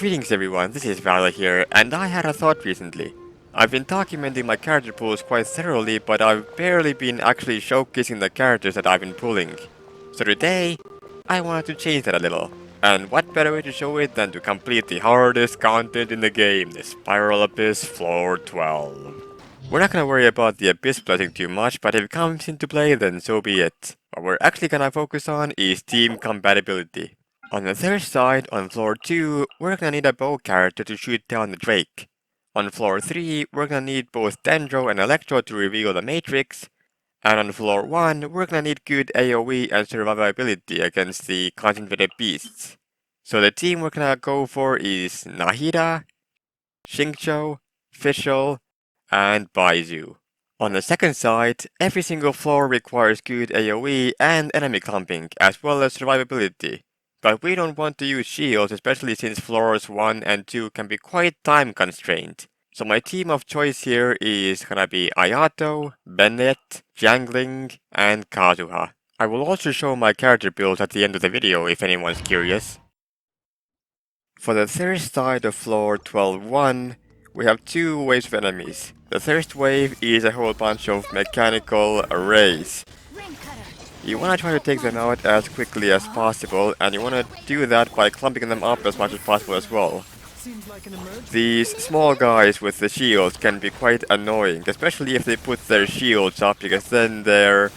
Greetings everyone, this is Violet here, and I had a thought recently. I've been documenting my character pools quite thoroughly, but I've barely been actually showcasing the characters that I've been pulling. So today, I wanted to change that a little. And what better way to show it than to complete the hardest content in the game, the Spiral Abyss Floor 12. We're not gonna worry about the Abyss blessing too much, but if it comes into play then so be it. What we're actually gonna focus on is team compatibility. On the third side, on floor 2, we're gonna need a bow character to shoot down the Drake. On floor 3, we're gonna need both Dendro and Electro to reveal the Matrix. And on floor 1, we're gonna need good AoE and survivability against the concentrated beasts. So the team we're gonna go for is Nahida, Xingqiu, Fischl, and Baizhu. On the second side, every single floor requires good AoE and enemy clumping, as well as survivability. But we don't want to use shields, especially since floors 1 and 2 can be quite time constrained. So my team of choice here is gonna be Ayato, Bennett, Xiangling, and Kazuha. I will also show my character builds at the end of the video if anyone's curious. For the third side of floor 12-1, we have two waves of enemies. The first wave is a whole bunch of mechanical arrays. You want to try to take them out as quickly as possible, and you want to do that by clumping them up as much as possible as well. These small guys with the shields can be quite annoying, especially if they put their shields up, because then they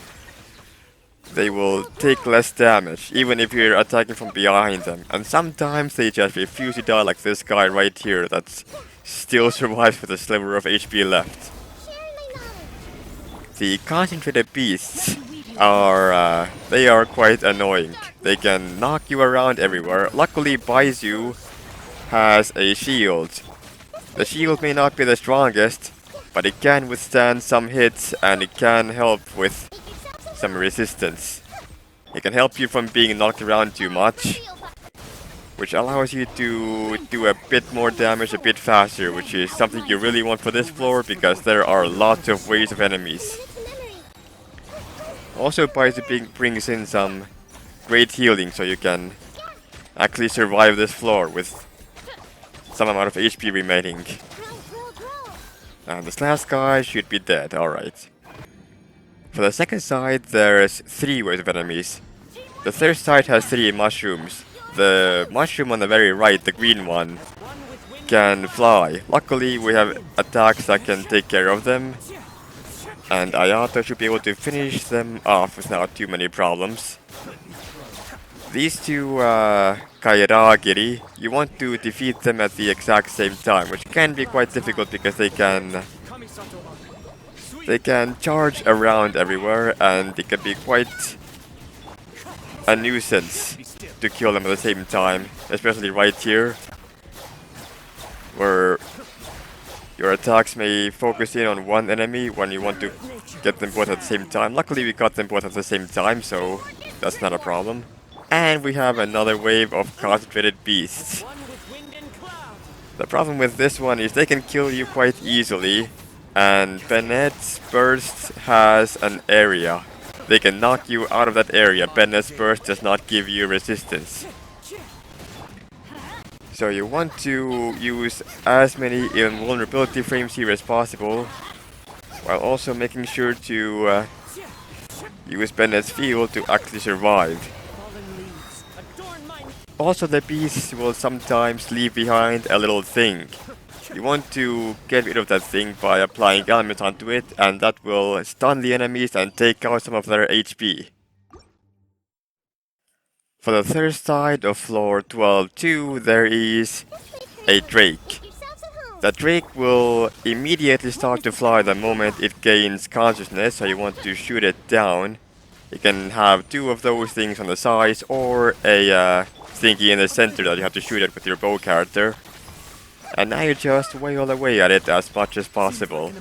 will take less damage, even if you're attacking from behind them. And sometimes they just refuse to die, like this guy right here that still survives with a sliver of HP left. The concentrated beasts they are quite annoying. They can knock you around everywhere. Luckily, Baizhu has a shield. The shield may not be the strongest, but it can withstand some hits and it can help with some resistance. It can help you from being knocked around too much, which allows you to do a bit more damage a bit faster, which is something you really want for this floor because there are lots of waves of enemies. Also, Baizhu brings in some great healing, so you can actually survive this floor with some amount of HP remaining. And this last guy should be dead, alright. For the second side, there's three waves of enemies. The third side has three mushrooms. The mushroom on the very right, the green one, can fly. Luckily, we have attacks that can take care of them. And Ayato should be able to finish them off without too many problems. These two Kairagiri, you want to defeat them at the exact same time, which can be quite difficult because they can charge around everywhere, and it can be quite a nuisance to kill them at the same time, especially right here, where your attacks may focus in on one enemy when you want to get them both at the same time. Luckily we got them both at the same time, so that's not a problem. And we have another wave of concentrated beasts. The problem with this one is they can kill you quite easily, and Bennett's burst has an area. They can knock you out of that area. Bennett's burst does not give you resistance. So you want to use as many invulnerability frames here as possible, while also making sure to use Bennett's field to actually survive. Also, the beasts will sometimes leave behind a little thing. You want to get rid of that thing by applying elements onto it, and that will stun the enemies and take out some of their HP. For the third side of floor 12-2, there is a Drake. The Drake will immediately start to fly the moment it gains consciousness, so you want to shoot it down. You can have two of those things on the sides, or a thingy in the center that you have to shoot at with your bow character. And now you just wail away at it as much as possible.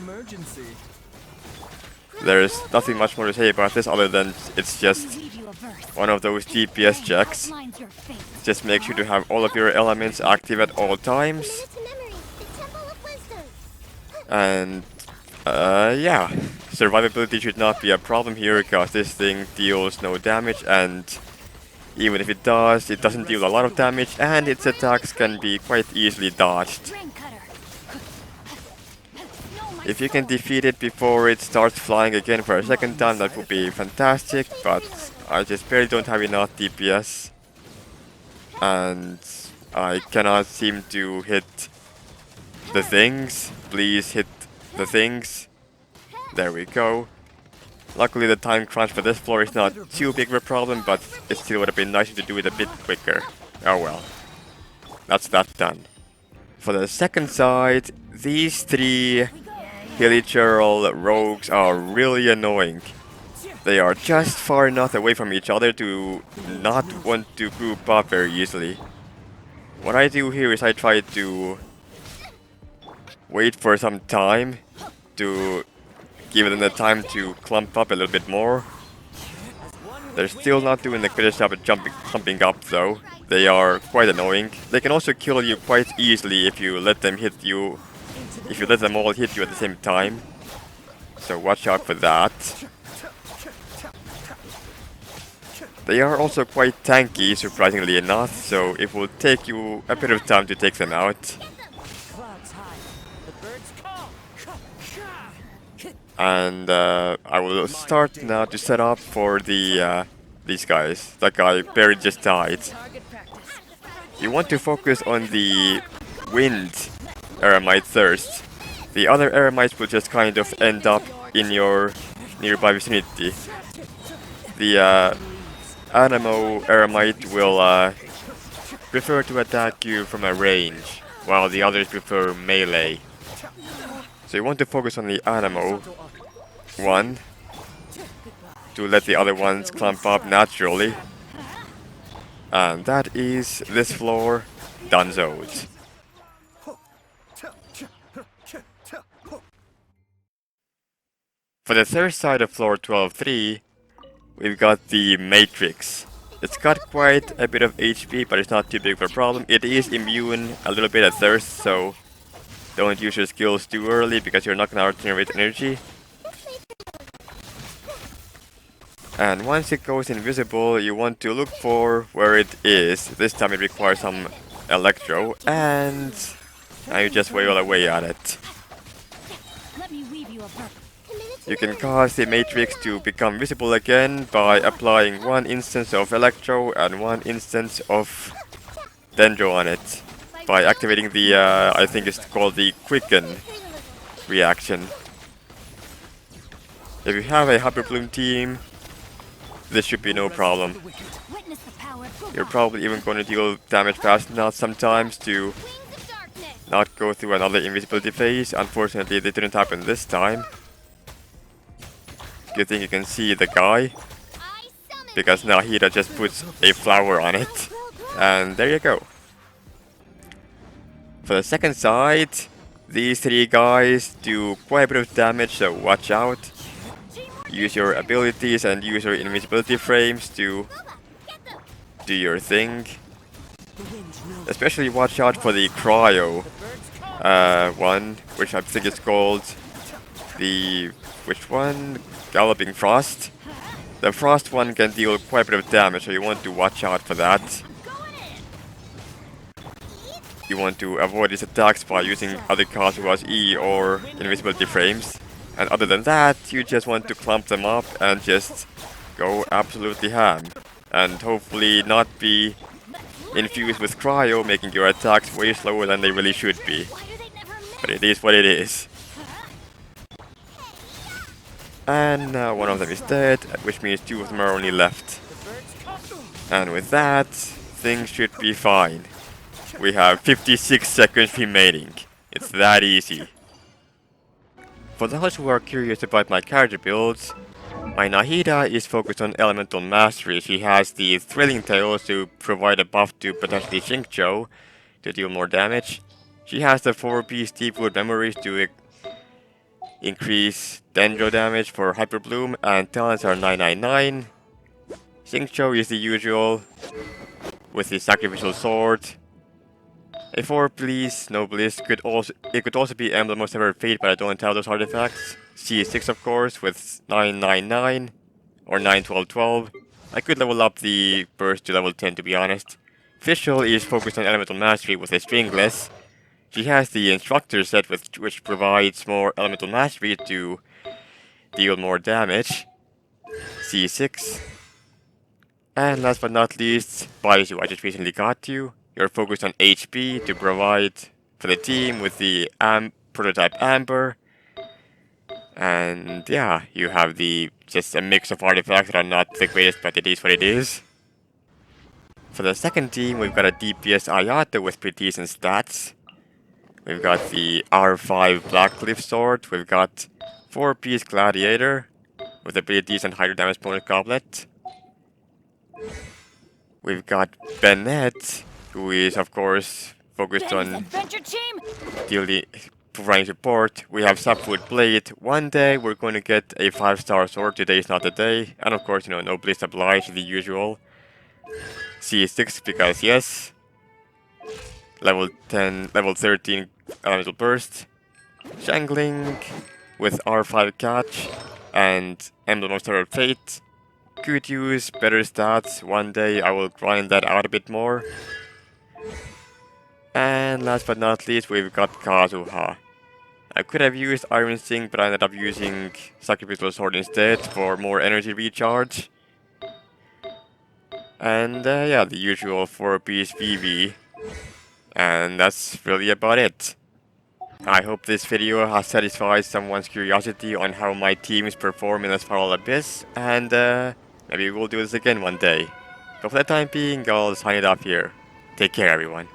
There's nothing much more to say about this other than it's just one of those DPS checks. Just make sure to have all of your elements active at all times. And yeah, survivability should not be a problem here because this thing deals no damage, and Even if it does, it doesn't deal a lot of damage, and its attacks can be quite easily dodged. If you can defeat it before it starts flying again for a second time, that would be fantastic, but I just barely don't have enough DPS. And I cannot seem to hit the things. Please hit the things. There we go. Luckily the time crunch for this floor is not too big of a problem, but it still would have been nicer to do it a bit quicker. Oh well. That's that done. For the second side, these three Hilichurl rogues are really annoying. They are just far enough away from each other to not want to group up very easily. What I do here is I try to wait for some time to give them the time to clump up a little bit more. They're still not doing the greatest job at jumping up though. They are quite annoying. They can also kill you quite easily if you let them hit you. If you let them all hit you at the same time. So watch out for that. They are also quite tanky, surprisingly enough, so it will take you a bit of time to take them out. And I will start now to set up for these guys. That guy barely just died. You want to focus on the wind Eremite thirst. The other Eremites will just kind of end up in your nearby vicinity. The Anemo Eremite will prefer to attack you from a range, while the others prefer melee. So you want to focus on the Anemo one to let the other ones clump up naturally. And that is this floor donezoed. For the third side of floor 12-3, we've got the Matrix. It's got quite a bit of HP, but it's not too big of a problem. It is immune a little bit at thirst, so don't use your skills too early because you're not gonna regenerate energy. And once it goes invisible, you want to look for where it is. This time it requires some electro, and now you just wail away at it. You can cause the Matrix to become visible again by applying one instance of electro and one instance of dendro on it. By activating the, I think it's called the quicken reaction. If you have a hyperbloom team, this should be no problem. You're probably even going to deal damage fast enough sometimes to not go through another invisibility phase. Unfortunately, it didn't happen this time. Good thing you can see the guy, because Nahida just puts a flower on it. And there you go. For the second side, these three guys do quite a bit of damage, so watch out. Use your abilities and use your invisibility frames to do your thing. Especially watch out for the cryo one, which I think is called the... which one? Galloping Frost. The Frost one can deal quite a bit of damage, so you want to watch out for that. You want to avoid his attacks by using other Kazuha's E or invisibility frames. And other than that, you just want to clump them up and just go absolutely ham. And hopefully not be infused with cryo, making your attacks way slower than they really should be. But it is what it is. And now one of them is dead, which means two of them are only left. And with that, things should be fine. We have 56 seconds remaining. It's that easy. For those who are curious about my character builds, my Nahida is focused on elemental mastery. She has the thrilling tails to provide a buff to potentially Xingqiu to deal more damage. She has the 4-piece Deepwood memories to increase dendro damage for hyperbloom, and talents are 999. Xingqiu is the usual with the sacrificial sword. A 4-piece Noblest could also be Emblem of Severed Fate, but I don't have those artifacts. C6 of course with 999 or 91212. I could level up the burst to level 10 to be honest. Fischl is focused on elemental mastery with a stringless. She has the instructor set which provides more elemental mastery to deal more damage. C6. And last but not least, Baizhu, I just recently got you. You're focused on HP to provide for the team with the prototype Amber. And yeah, you have just a mix of artifacts that are not the greatest, but it is what it is. For the second team, we've got a DPS Ayato with pretty decent stats. We've got the R5 Blackcliff Sword. We've got 4-piece Gladiator with a pretty decent higher damage bonus goblet. We've got Bennett, who is of course focused on providing support. We have Subfoot Blade. One day we're going to get a 5-star sword. Today is not the day. And of course, no bliss obliged, the usual. C6 because yes. Level 10, level 13 elemental burst. Xiangling with R5 catch and Emblem of Third Fate. Could use better stats. One day I will grind that out a bit more. And last but not least, we've got Kazuha. I could have used Iron Sting, but I ended up using Sacrificial Sword instead for more energy recharge. And yeah, the usual 4-piece VV. And that's really about it. I hope this video has satisfied someone's curiosity on how my teams perform in the Spiral Abyss, and maybe we'll do this again one day. But for the time being, I'll sign it off here. Take care, everyone.